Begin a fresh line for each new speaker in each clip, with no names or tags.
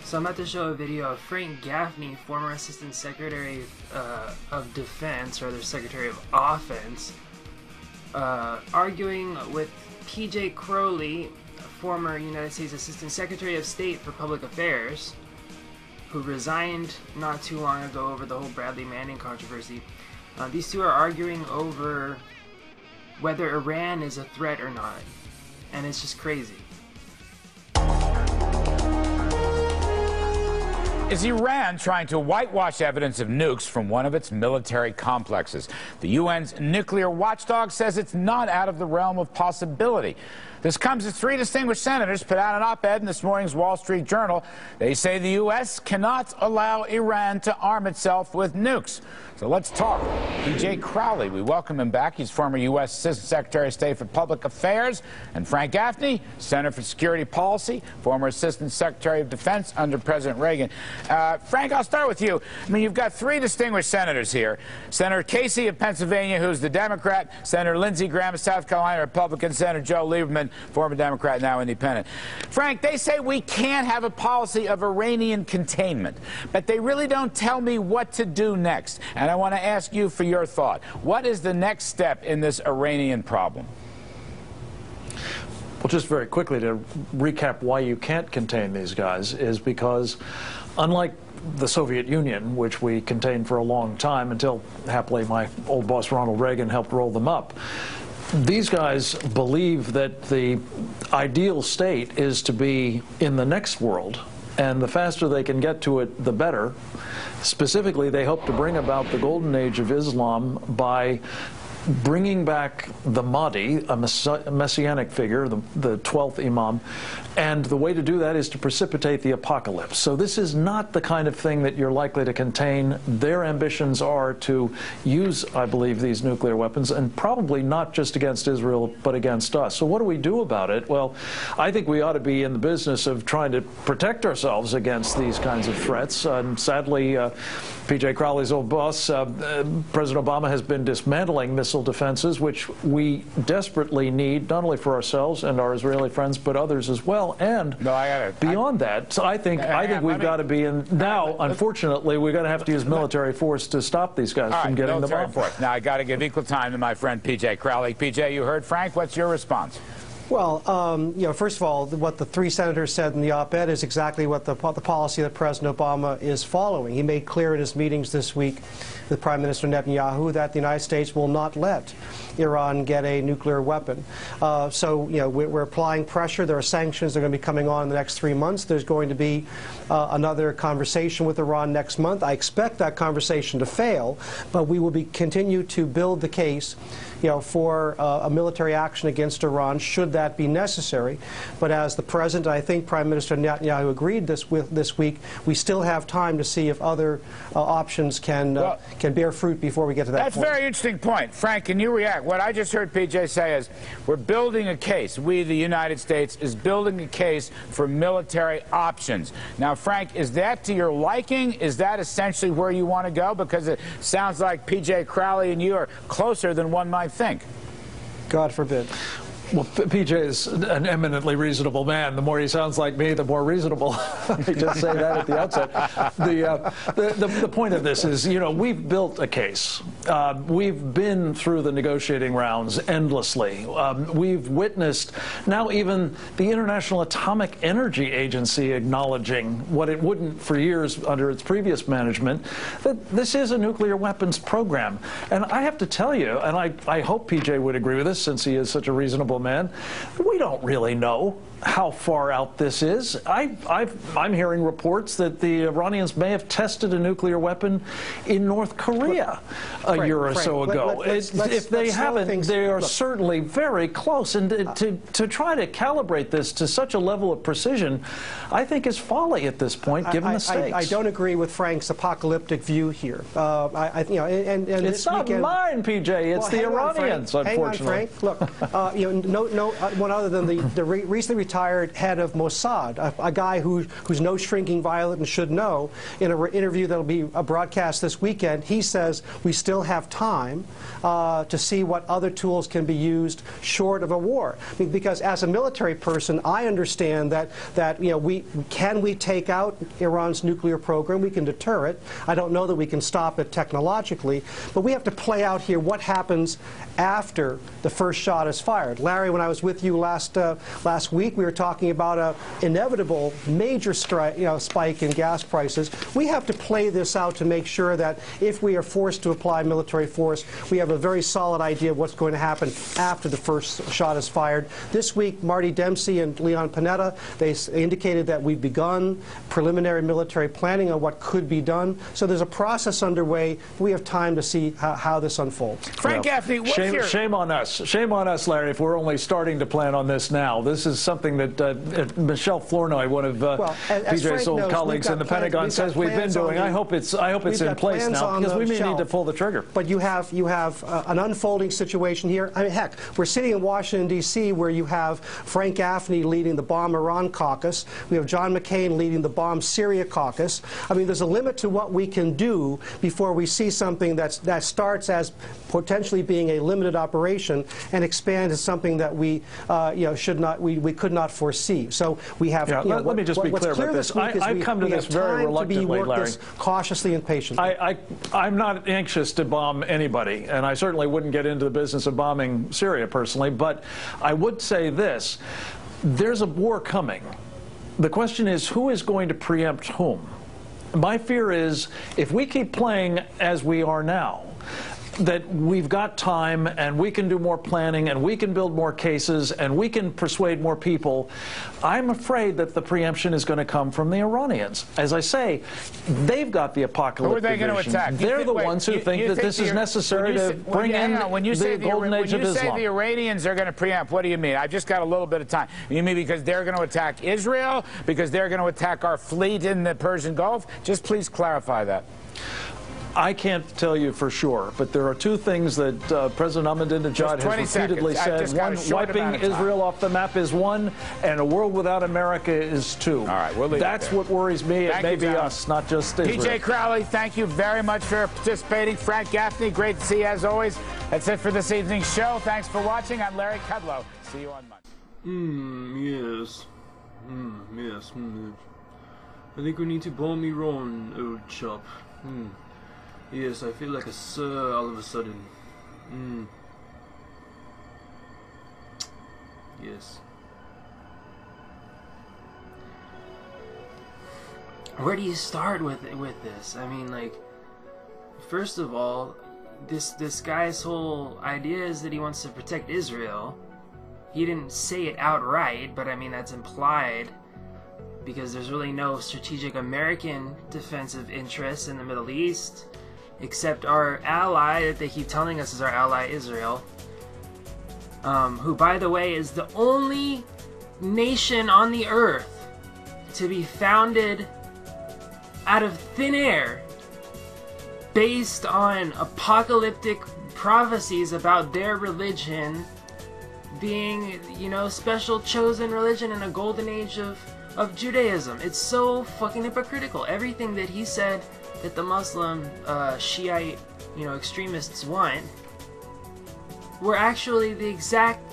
So I'm about to show a video of Frank Gaffney, former Assistant Secretary of Defense, or rather Secretary of Offense, arguing with P.J. Crowley, former United States Assistant Secretary of State for Public Affairs, who resigned not too long ago over the whole Bradley Manning controversy. These two are arguing over whether Iran is a threat or not, and it's just crazy.
Is Iran trying to whitewash evidence of nukes from one of its military complexes? The UN's nuclear watchdog says it's not out of the realm of possibility. This comes as three distinguished senators put out an op-ed in this morning's Wall Street Journal. They say the U.S. cannot allow Iran to arm itself with nukes. So let's talk. P.J. Crowley, we welcome him back. He's former U.S. Assistant Secretary of State for Public Affairs. And Frank Gaffney, Center for Security Policy, former Assistant Secretary of Defense under President Reagan. Frank, I'll start with you. I mean, you've got three distinguished senators here. Senator Casey of Pennsylvania, who's the Democrat. Senator Lindsey Graham of South Carolina, Republican. Senator Joe Lieberman, former Democrat, now independent. Frank, they say we can't have a policy of Iranian containment, but they really don't tell me what to do next. And I want to ask you for your thought. What is the next step in this Iranian problem?
Well, just very quickly to recap why you can't contain these guys is because, unlike the Soviet Union, which we contained for a long time until, happily, my old boss Ronald Reagan helped roll them up, these guys believe that the ideal state is to be in the next world, and the faster they can get to it, the better. Specifically, they hope to bring about the golden age of Islam by bringing back the Mahdi, a messianic figure, the 12th Imam, and the way to do that is to precipitate the apocalypse. So this is not the kind of thing that you're likely to contain. Their ambitions are to use, I believe, these nuclear weapons, and probably not just against Israel, but against us. So what do we do about it? Well, I think we ought to be in the business of trying to protect ourselves against these kinds of threats. And sadly, P.J. Crowley's old boss, President Obama, has been dismantling missile defenses, which we desperately need, not only for ourselves and our Israeli friends, but others as well. And beyond that, so I think we've got to be in now. Unfortunately, we're going to have to use military force to stop these guys from getting the bomb.
Now I got to give equal time to my friend P.J. Crowley. P.J., you heard Frank. What's your response?
Well, you know, first of all, what the three senators said in the op-ed is exactly what the policy that President Obama is following. He made clear in his meetings this week with Prime Minister Netanyahu that the United States will not let Iran get a nuclear weapon. So, you know, we're applying pressure. There are sanctions that are going to be coming on in the next 3 months. There's going to be another conversation with Iran next month. I expect that conversation to fail, but we will continue to build the case, you know, for a military action against Iran should that be necessary. But as the President, I think Prime Minister Netanyahu agreed this week, we still have time to see if other options can bear fruit before we get to that point.
That's a very interesting point. Frank, can you react? What I just heard PJ say is we're building a case. We, the United States, is building a case for military options. Now, Frank, is that to your liking? Is that essentially where you want to go? Because it sounds like P.J. Crowley and you are closer than one might think.
God forbid.
Well, PJ is an eminently reasonable man. The more he sounds like me, the more reasonable. Let me just say that at the outset. The point of this is, you know, we've built a case. We've been through the negotiating rounds endlessly. We've witnessed now even the International Atomic Energy Agency acknowledging what it wouldn't for years under its previous management, that this is a nuclear weapons program. And I have to tell you, and I hope PJ would agree with this since he is such a reasonable man. We don't really know how far out this is. I'm hearing reports that the Iranians may have tested a nuclear weapon in North Korea a year or so ago. If they haven't, they are certainly very close. And to try to calibrate this to such a level of precision, I think is folly at this point, given the stakes.
I don't agree with Frank's apocalyptic view here.
It's not mine, PJ. It's the Iranians, unfortunately.
Hang on, Frank. Look, no one other than the recently retired head of Mossad, a guy who's no shrinking violet and should know. In an interview that'll be broadcast this weekend, he says we still have time to see what other tools can be used short of a war. I mean, because as a military person, I understand that we take out Iran's nuclear program. We can deter it. I don't know that we can stop it technologically, but we have to play out here what happens after the first shot is fired. Larry, when I was with you last week, we were talking about an inevitable major spike in gas prices. We have to play this out to make sure that if we are forced to apply military force, we have a very solid idea of what's going to happen after the first shot is fired. This week, Marty Dempsey and Leon Panetta, they indicated that we've begun preliminary military planning on what could be done. So there's a process underway. We have time to see how this unfolds.
Frank Gaffney,
shame on us. Shame on us, Larry, if we're only starting to plan on this now. This is something that Michelle Flournoy, one of PJ's old colleagues in the Pentagon, says we've been doing. I hope it's in place now, because we may need to pull the trigger.
But you have an unfolding situation here. I mean, heck, we're sitting in Washington, D.C., where you have Frank Gaffney leading the Bomb Iran caucus. We have John McCain leading the Bomb Syria caucus. I mean, there's a limit to what we can do before we see something that starts as potentially being a limited operation and expands to something that we we could not foresee. So we have.
Let me just be clear about this. I've come to this very reluctantly, Larry.
Cautiously and patiently.
I'm not anxious to bomb anybody, and I certainly wouldn't get into the business of bombing Syria personally. But I would say this: there's a war coming. The question is, who is going to preempt whom? My fear is, if we keep playing as we are now, that we've got time and we can do more planning and we can build more cases and we can persuade more people. I'm afraid that the preemption is going to come from the Iranians. As I say, they've got the apocalyptic.
Who are they going to attack?
They're the ones who think that this is necessary to bring in the golden age of Islam.
When you say the Iranians are going to preempt, what do you mean? I've just got a little bit of time. You mean because they're going to attack Israel? Because they're going to attack our fleet in the Persian Gulf? Just please clarify that.
I can't tell you for sure, but there are two things that President Ahmadinejad has repeatedly said. One, wiping Israel off the map is one, and a world without America is two.
All right, we'll leave
That's what worries me. It may be us, not just Israel.
PJ Crowley, thank you very much for participating. Frank Gaffney, great to see you as always. That's it for this evening's show. Thanks for watching. I'm Larry Kudlow. See you on Monday.
Yes. Yes. I think we need to bomb Iran, old chap. Yes, I feel like a sir all of a sudden. Yes. Where do you start with this? I mean, like, first of all, this guy's whole idea is that he wants to protect Israel. He didn't say it outright, but I mean that's implied, because there's really no strategic American defensive interests in the Middle East, except our ally that they keep telling us is our ally Israel, who, by the way, is the only nation on the earth to be founded out of thin air based on apocalyptic prophecies about their religion being, special chosen religion in a golden age of Judaism. It's so fucking hypocritical. Everything that he said that the Muslim Shiite, extremists want were actually the exact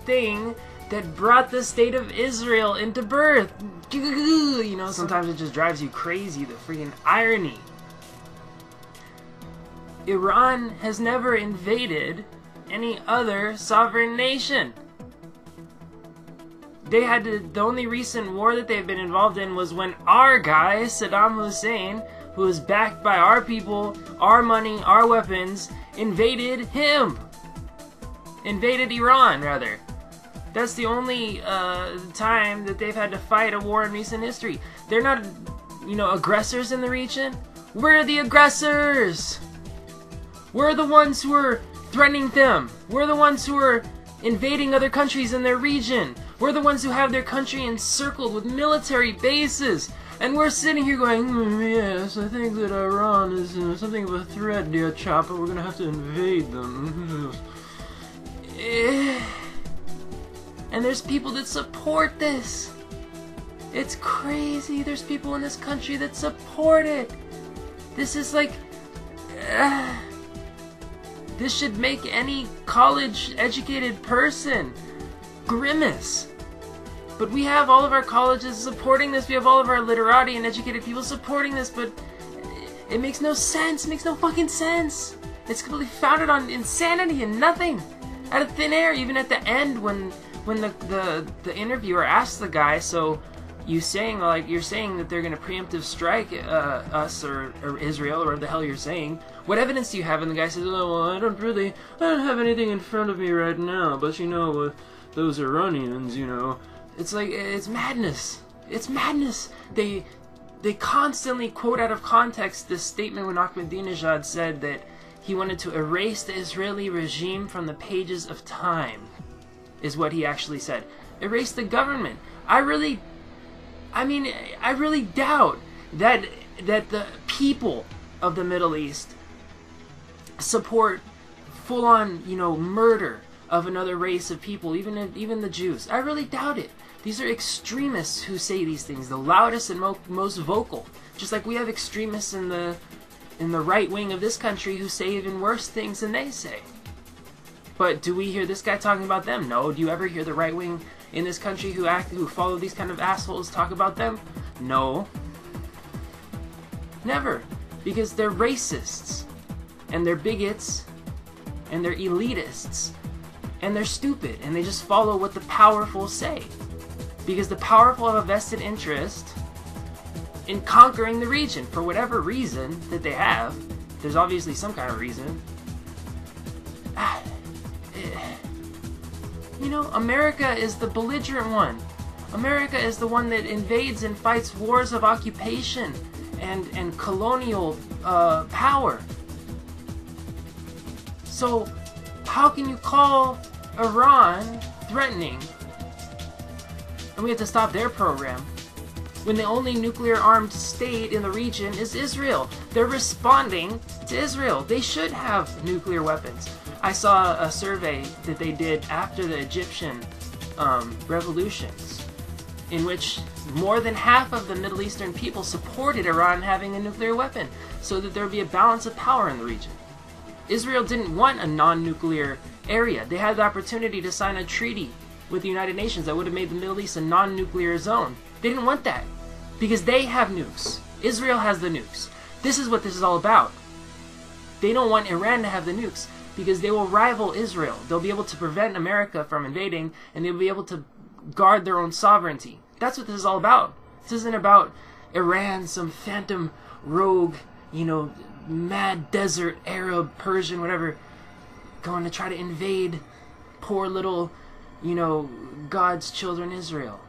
thing that brought the state of Israel into birth. Sometimes it just drives you crazy, the freaking irony. Iran has never invaded any other sovereign nation. The only recent war that they've been involved in was when our guy, Saddam Hussein, who was backed by our people, our money, our weapons, invaded Iran, rather. That's the only time that they've had to fight a war in recent history. They're not, aggressors in the region. We're the aggressors. We're the ones who are threatening them. We're the ones who are invading other countries in their region. We're the ones who have their country encircled with military bases. And we're sitting here going, yes, I think that Iran is something of a threat, dear chap, but we're going to have to invade them. And there's people that support this. It's crazy. There's people in this country that support it. This is like... this should make any college-educated person grimace. But we have all of our colleges supporting this. We have all of our literati and educated people supporting this, but it makes no sense. It makes no fucking sense. It's completely founded on insanity and nothing. Out of thin air, even at the end when the interviewer asks the guy, so you're saying that they're gonna preemptive strike us or Israel or whatever the hell you're saying. What evidence do you have? And the guy says, oh, well, I don't have anything in front of me right now, but those Iranians, it's like, it's madness. It's madness. They constantly quote out of context this statement when Ahmadinejad said that he wanted to erase the Israeli regime from the pages of time, is what he actually said. Erase the government. I really doubt that the people of the Middle East support full-on, murder of another race of people, even the Jews. I really doubt it. These are extremists who say these things, the loudest and most vocal. Just like we have extremists in the right wing of this country who say even worse things than they say. But do we hear this guy talking about them? No. Do you ever hear the right wing in this country who follow these kind of assholes talk about them? No. Never. Because they're racists. And they're bigots. And they're elitists. And they're stupid. And they just follow what the powerful say. Because the powerful have a vested interest in conquering the region for whatever reason that they have. There's obviously some kind of reason. America is the belligerent one. America is the one that invades and fights wars of occupation and colonial power. So how can you call Iran threatening and we have to stop their program when the only nuclear-armed state in the region is Israel? They're responding to Israel. They should have nuclear weapons. I saw a survey that they did after the Egyptian revolutions, in which more than half of the Middle Eastern people supported Iran having a nuclear weapon, so that there would be a balance of power in the region. Israel didn't want a non-nuclear area. They had the opportunity to sign a treaty with the United Nations that would have made the Middle East a non-nuclear zone. They didn't want that, because they have nukes. Israel has the nukes. This is what this is all about. They don't want Iran to have the nukes, because they will rival Israel. They'll be able to prevent America from invading, and they'll be able to guard their own sovereignty. That's what this is all about. This isn't about Iran, some phantom rogue, mad desert, Arab, Persian, whatever, going to try to invade poor little, God's children Israel.